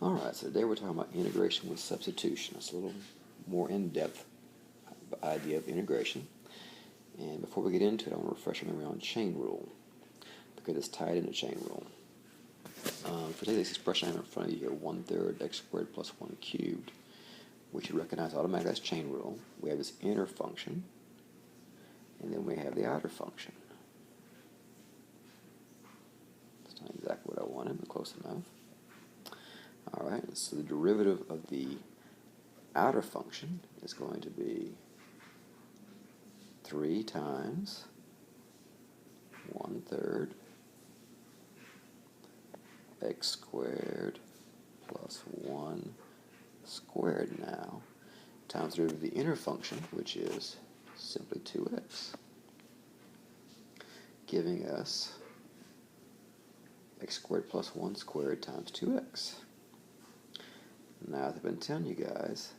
Alright, so today we're talking about integration with substitution. It's a little more in-depth idea of integration. And before we get into it, I want to refresh your memory on chain rule, because it's tied into chain rule. If we take this expression I have in front of you here, 1/3 x squared plus 1 cubed, we should recognize automatically that's chain rule. We have this inner function, and then we have the outer function. That's not exactly what I wanted, but close enough. Alright, so the derivative of the outer function is going to be 3 times 1/3 x squared plus 1 squared now times the derivative of the inner function, which is simply 2x, giving us x squared plus 1 squared times 2x. Now, as I've been telling you guys,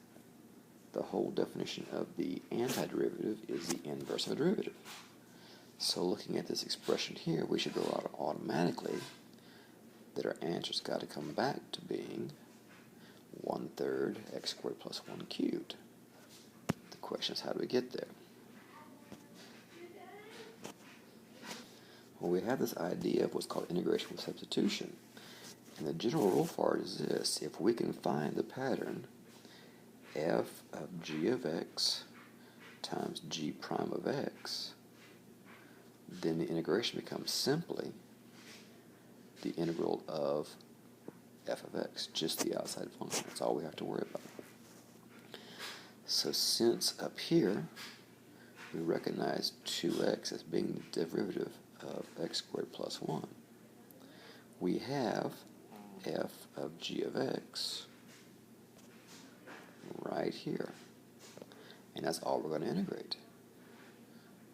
the whole definition of the antiderivative is the inverse of a derivative. So looking at this expression here, we should go out automatically that our answer's got to come back to being 1/3 x squared plus 1 cubed. The question is, how do we get there? Well, we have this idea of what's called integration with substitution. And the general rule for it is this: if we can find the pattern f of g of x times g prime of x, then the integration becomes simply the integral of f of x, just the outside function. That's all we have to worry about. So since up here we recognize 2x as being the derivative of x squared plus 1, we have f of g of x right here. And that's all we're going to integrate.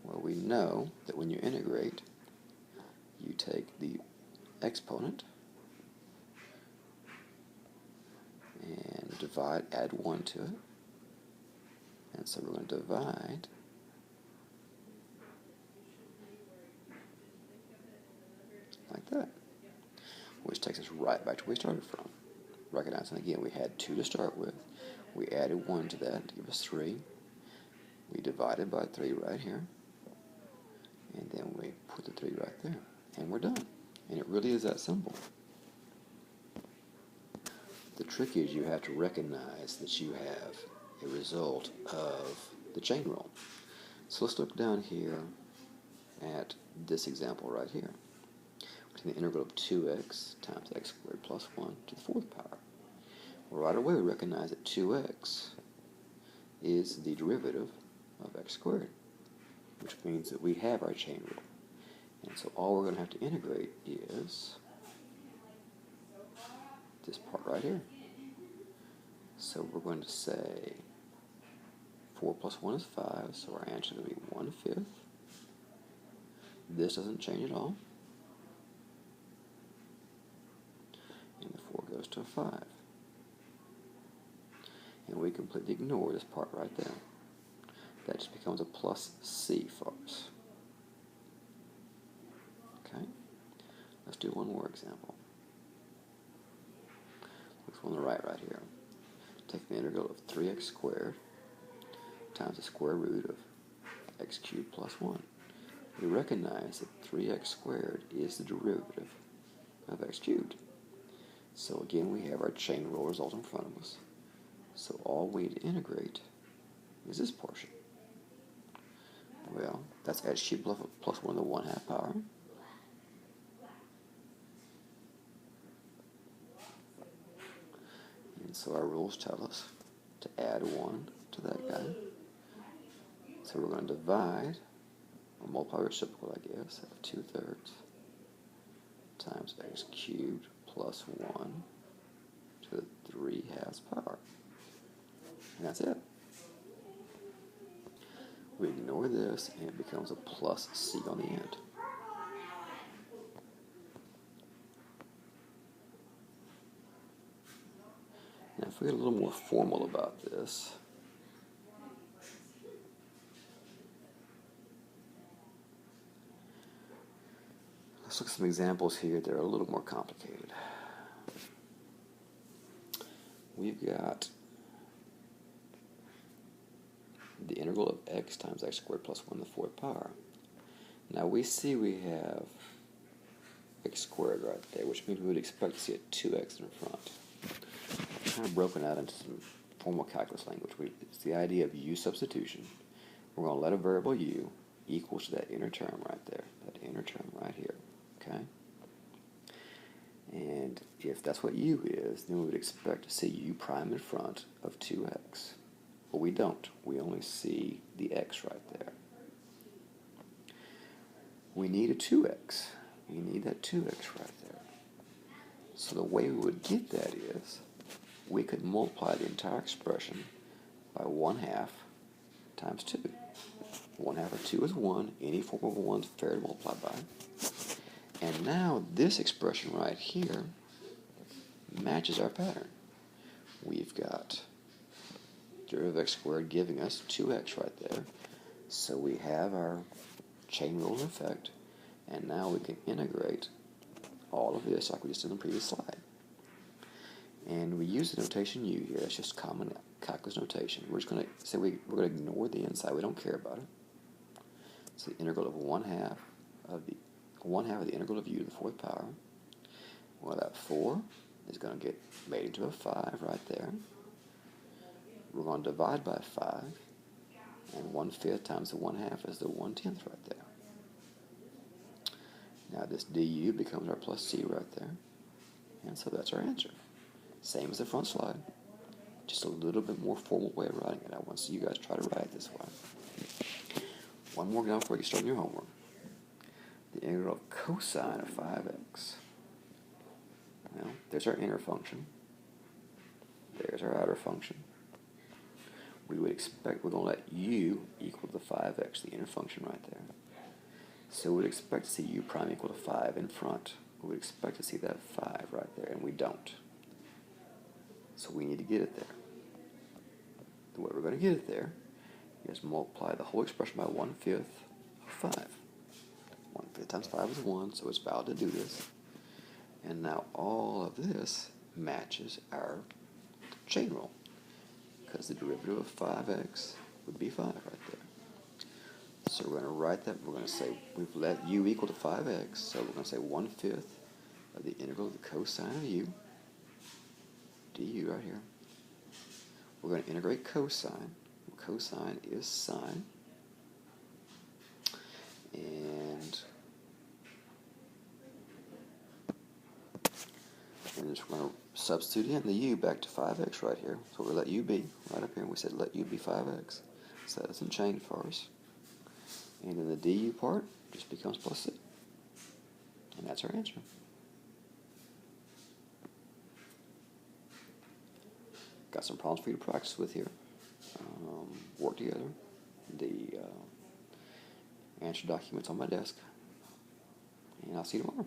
Well, we know that when you integrate, you take the exponent and divide, add 1 to it. And so we're going to divide like that, which takes us right back to where we started from. Recognizing again, we had 2 to start with. We added 1 to that to give us 3. We divided by 3 right here. And then we put the 3 right there. And we're done. And it really is that simple. The trick is you have to recognize that you have a result of the chain rule. So let's look down here at this example right here. We're taking the integral of 2x times x squared plus 1 to the 4th power. Well, right away we recognize that 2x is the derivative of x squared, which means that we have our chain rule. And so all we're going to have to integrate is this part right here. So we're going to say 4 plus 1 is 5, so our answer is going to be 1/5. This doesn't change at all. And the 4 goes to a 5. And we completely ignore this part right there. That just becomes a plus c for us. Okay? Let's do one more example. This one on the right here. Take the integral of 3x squared times the square root of x cubed plus 1. We recognize that 3x squared is the derivative of x cubed. So again, we have our chain rule result in front of us. So all we need to integrate is this portion. Well, that's x cubed plus 1 to the 1/2 power. And so our rules tell us to add 1 to that guy. So we're going to divide, or multiply reciprocal, I guess, of 2/3 times x cubed plus 1 to the 3/2 power. And that's it. We ignore this, and it becomes a plus c on the end. Now, if we get a little more formal about this, let's look at some examples here that are a little more complicated. we've got the integral of x times x squared plus 1 to the fourth power. Now we see we have x squared right there, which means we would expect to see a 2x in front. Kind of broken out into some formal calculus language. It's the idea of u substitution. We're going to let a variable u equal to that inner term right there, that inner term right here, okay? And if that's what u is, then we would expect to see u prime in front of 2x. But we don't. We only see the x right there. We need a 2x. We need that 2x right there. So the way we would get that is we could multiply the entire expression by 1/2 times 2. 1/2 of 2 is 1. Any form of 1 is fair to multiply by. And now this expression right here matches our pattern. We've got derivative of x squared giving us 2x right there. So we have our chain rule in effect. And now we can integrate all of this like we just did in the previous slide. And we use the notation u here. That's just common calculus notation. We're just going to say we're going to ignore the inside. We don't care about it. So the integral of 1/2 of the integral of u to the fourth power. Well, that 4 is going to get made into a 5 right there. We're going to divide by 5, and 1/5 times the 1/2 is the 1/10 right there. Now this du becomes our plus c right there, and so that's our answer. Same as the front slide, just a little bit more formal way of writing it. I want to see you guys try to write it this way. One more now before you start your homework. The integral of cosine of 5x. Well, there's our inner function. There's our outer function. We would expect we're going to let u equal to 5x, the inner function right there. So we would expect to see u prime equal to 5 in front. We would expect to see that 5 right there, and we don't. So we need to get it there. The way we're going to get it there is multiply the whole expression by 1/5 of 5. 1/5 times 5 is 1, so it's valid to do this. And now all of this matches our chain rule, because the derivative of 5x would be 5 right there. So we're going to write that. We're going to say we've let u equal to 5x, so we're going to say 1/5 of the integral of the cosine of u, du right here. We're going to integrate cosine. Cosine is sine. And just we're going to substitute in the u back to 5x right here. So we'll let u be right up here. We said let u be 5x. So that doesn't change for us. And then the du part just becomes plus c. And that's our answer. Got some problems for you to practice with here. Work together. The answer document's on my desk. And I'll see you tomorrow.